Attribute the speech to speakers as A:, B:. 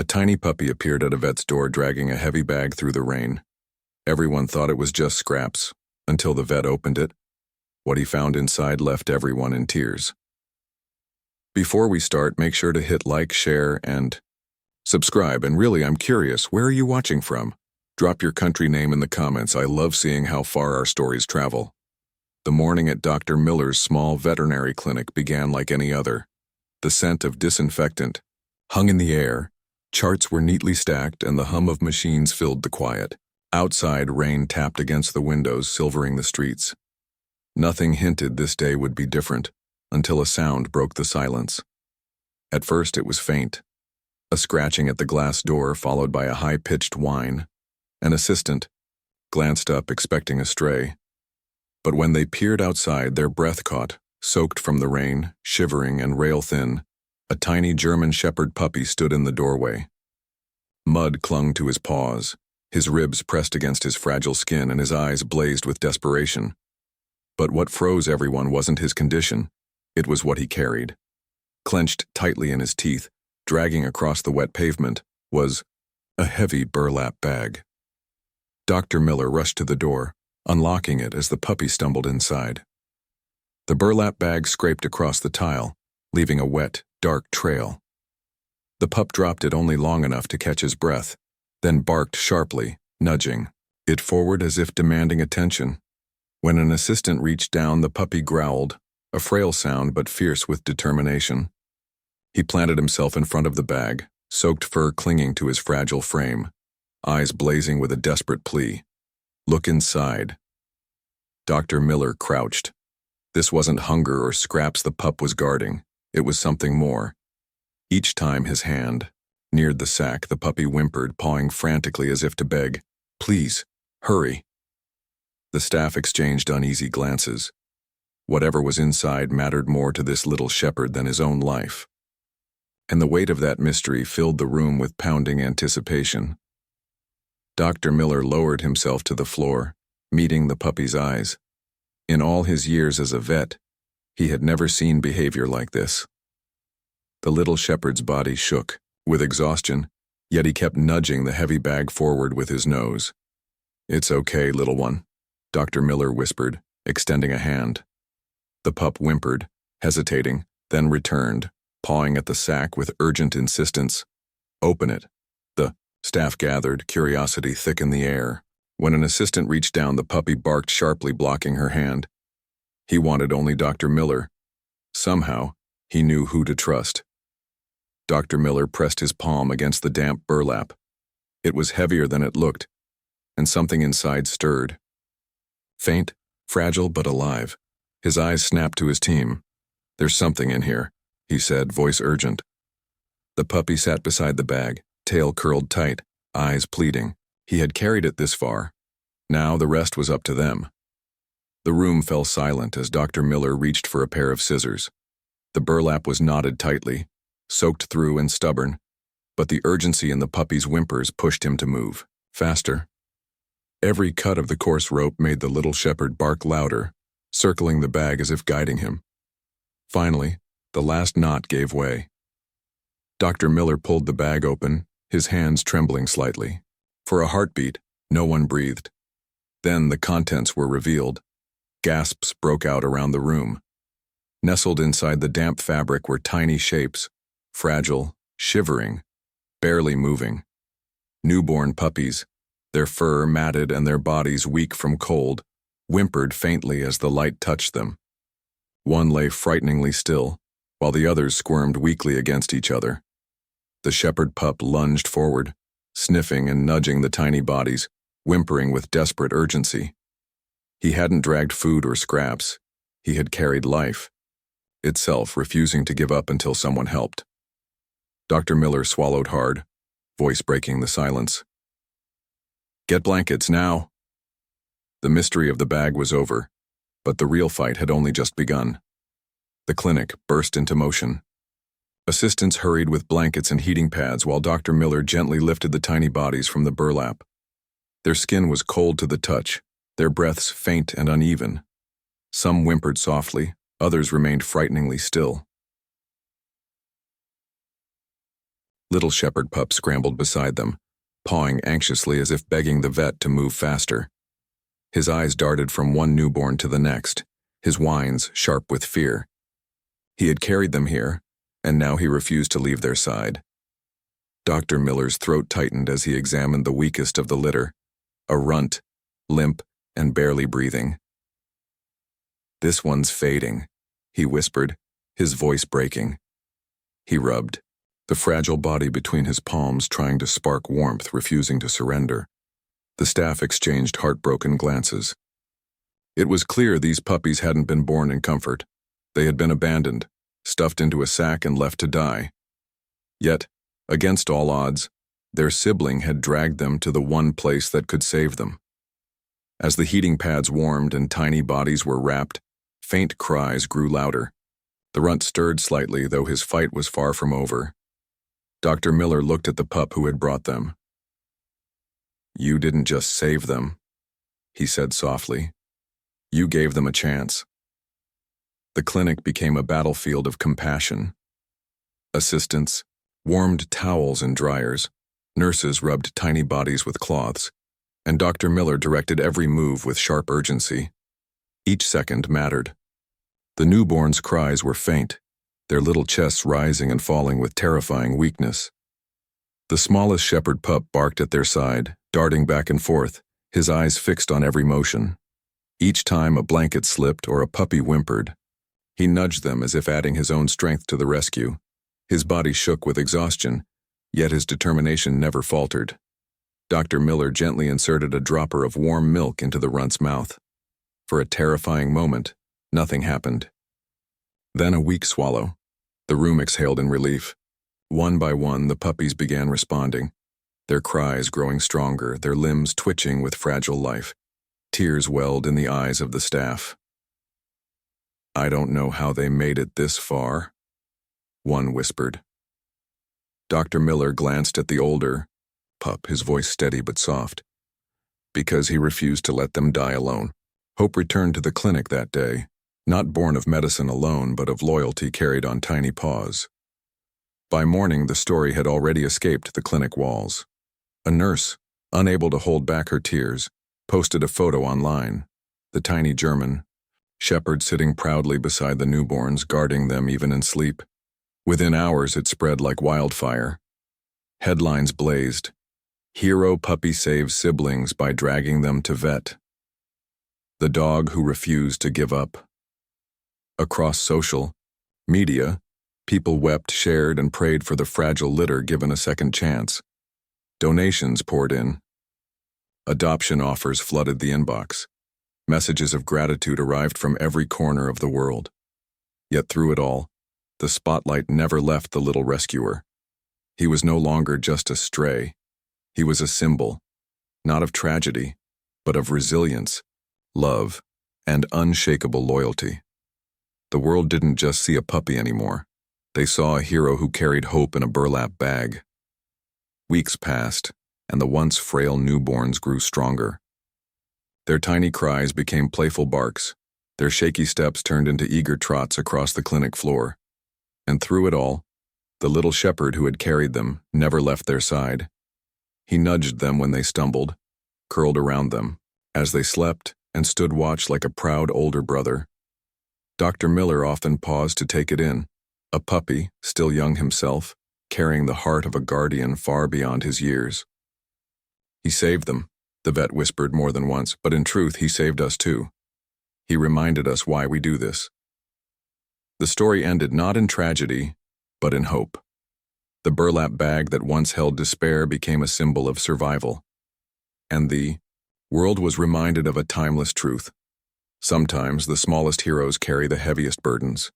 A: A tiny puppy appeared at a vet's door dragging a heavy bag through the rain. Everyone thought it was just scraps, until the vet opened it. What he found inside left everyone in tears. Before we start, make sure to hit like, share, and subscribe. And really, I'm curious, where are you watching from? Drop your country name in the comments. I love seeing how far our stories travel. The morning at Dr. Miller's small veterinary clinic began like any other. The scent of disinfectant hung in the air, charts were neatly stacked, and the hum of machines filled the quiet. Outside, rain tapped against the windows, silvering the streets. Nothing hinted this day would be different, until a sound broke the silence. At first it was faint. A scratching at the glass door followed by a high-pitched whine. An assistant glanced up, expecting a stray. But when they peered outside, their breath caught, soaked from the rain, shivering and rail-thin. A tiny German Shepherd puppy stood in the doorway. Mud clung to his paws, his ribs pressed against his fragile skin, and his eyes blazed with desperation. But what froze everyone wasn't his condition, it was what he carried. Clenched tightly in his teeth, dragging across the wet pavement, was a heavy burlap bag. Dr. Miller rushed to the door, unlocking it as the puppy stumbled inside. The burlap bag scraped across the tile, leaving a wet, dark trail. The pup dropped it only long enough to catch his breath, then barked sharply, nudging it forward as if demanding attention. When an assistant reached down, the puppy growled, a frail sound but fierce with determination. He planted himself in front of the bag, soaked fur clinging to his fragile frame, eyes blazing with a desperate plea. "Look inside." Dr. Miller crouched. This wasn't hunger or scraps the pup was guarding. It was something more. Each time his hand neared the sack, the puppy whimpered, pawing frantically as if to beg, "Please, hurry." The staff exchanged uneasy glances. Whatever was inside mattered more to this little shepherd than his own life. And the weight of that mystery filled the room with pounding anticipation. Dr. Miller lowered himself to the floor, meeting the puppy's eyes. In all his years as a vet, he had never seen behavior like this. The little shepherd's body shook with exhaustion, yet he kept nudging the heavy bag forward with his nose. "It's okay, little one," Dr. Miller whispered, extending a hand. The pup whimpered, hesitating, then returned, pawing at the sack with urgent insistence. "Open it." The staff gathered, curiosity thick in the air. When an assistant reached down, the puppy barked sharply, blocking her hand. He wanted only Dr. Miller. Somehow, he knew who to trust. Dr. Miller pressed his palm against the damp burlap. It was heavier than it looked, and something inside stirred. Faint, fragile, but alive. His eyes snapped to his team. "There's something in here," he said, voice urgent. The puppy sat beside the bag, tail curled tight, eyes pleading. He had carried it this far. Now the rest was up to them. The room fell silent as Dr. Miller reached for a pair of scissors. The burlap was knotted tightly, soaked through and stubborn, but the urgency in the puppy's whimpers pushed him to move. Faster. Every cut of the coarse rope made the little shepherd bark louder, circling the bag as if guiding him. Finally, the last knot gave way. Dr. Miller pulled the bag open, his hands trembling slightly. For a heartbeat, no one breathed. Then the contents were revealed. Gasps broke out around the room. Nestled inside the damp fabric were tiny shapes, fragile, shivering, barely moving. Newborn puppies, their fur matted and their bodies weak from cold, whimpered faintly as the light touched them. One lay frighteningly still, while the others squirmed weakly against each other. The shepherd pup lunged forward, sniffing and nudging the tiny bodies, whimpering with desperate urgency. He hadn't dragged food or scraps. He had carried life, itself refusing to give up until someone helped. Dr. Miller swallowed hard, voice breaking the silence. "Get blankets now." The mystery of the bag was over, but the real fight had only just begun. The clinic burst into motion. Assistants hurried with blankets and heating pads while Dr. Miller gently lifted the tiny bodies from the burlap. Their skin was cold to the touch, their breaths faint and uneven. Some whimpered softly, others remained frighteningly still. Little shepherd pup scrambled beside them, pawing anxiously as if begging the vet to move faster. His eyes darted from one newborn to the next, his whines sharp with fear. He had carried them here, and now he refused to leave their side. Dr. Miller's throat tightened as he examined the weakest of the litter, a runt, limp and barely breathing. "This one's fading," he whispered, his voice breaking. He rubbed, the fragile body between his palms trying to spark warmth, refusing to surrender. The staff exchanged heartbroken glances. It was clear these puppies hadn't been born in comfort. They had been abandoned, stuffed into a sack and left to die. Yet, against all odds, their sibling had dragged them to the one place that could save them. As the heating pads warmed and tiny bodies were wrapped, faint cries grew louder. The runt stirred slightly, though his fight was far from over. Dr. Miller looked at the pup who had brought them. "You didn't just save them," he said softly. "You gave them a chance." The clinic became a battlefield of compassion. Assistants warmed towels and dryers, nurses rubbed tiny bodies with cloths, and Dr. Miller directed every move with sharp urgency. Each second mattered. The newborns' cries were faint, their little chests rising and falling with terrifying weakness. The smallest shepherd pup barked at their side, darting back and forth, his eyes fixed on every motion. Each time a blanket slipped or a puppy whimpered, he nudged them as if adding his own strength to the rescue. His body shook with exhaustion, yet his determination never faltered. Dr. Miller gently inserted a dropper of warm milk into the runt's mouth. For a terrifying moment, nothing happened. Then a weak swallow. The room exhaled in relief. One by one, the puppies began responding, their cries growing stronger, their limbs twitching with fragile life. Tears welled in the eyes of the staff. "I don't know how they made it this far," one whispered. Dr. Miller glanced at the older pup, his voice steady but soft. "Because he refused to let them die alone." Hope returned to the clinic that day, not born of medicine alone, but of loyalty carried on tiny paws. By morning, the story had already escaped the clinic walls. A nurse, unable to hold back her tears, posted a photo online. The tiny German shepherd sitting proudly beside the newborns, guarding them even in sleep. Within hours, it spread like wildfire. Headlines blazed. "Hero puppy saves siblings by dragging them to vet." "The dog who refused to give up." Across social media, people wept, shared, and prayed for the fragile litter given a second chance. Donations poured in. Adoption offers flooded the inbox. Messages of gratitude arrived from every corner of the world. Yet through it all, the spotlight never left the little rescuer. He was no longer just a stray. He was a symbol, not of tragedy, but of resilience, love, and unshakable loyalty. The world didn't just see a puppy anymore. They saw a hero who carried hope in a burlap bag. Weeks passed, and the once frail newborns grew stronger. Their tiny cries became playful barks. Their shaky steps turned into eager trots across the clinic floor. And through it all, the little shepherd who had carried them never left their side. He nudged them when they stumbled, curled around them as they slept, and stood watch like a proud older brother. Dr. Miller often paused to take it in, a puppy, still young himself, carrying the heart of a guardian far beyond his years. "He saved them," the vet whispered more than once, but in truth, he saved us too. He reminded us why we do this. The story ended not in tragedy, but in hope. The burlap bag that once held despair became a symbol of survival. And the world was reminded of a timeless truth. Sometimes the smallest heroes carry the heaviest burdens.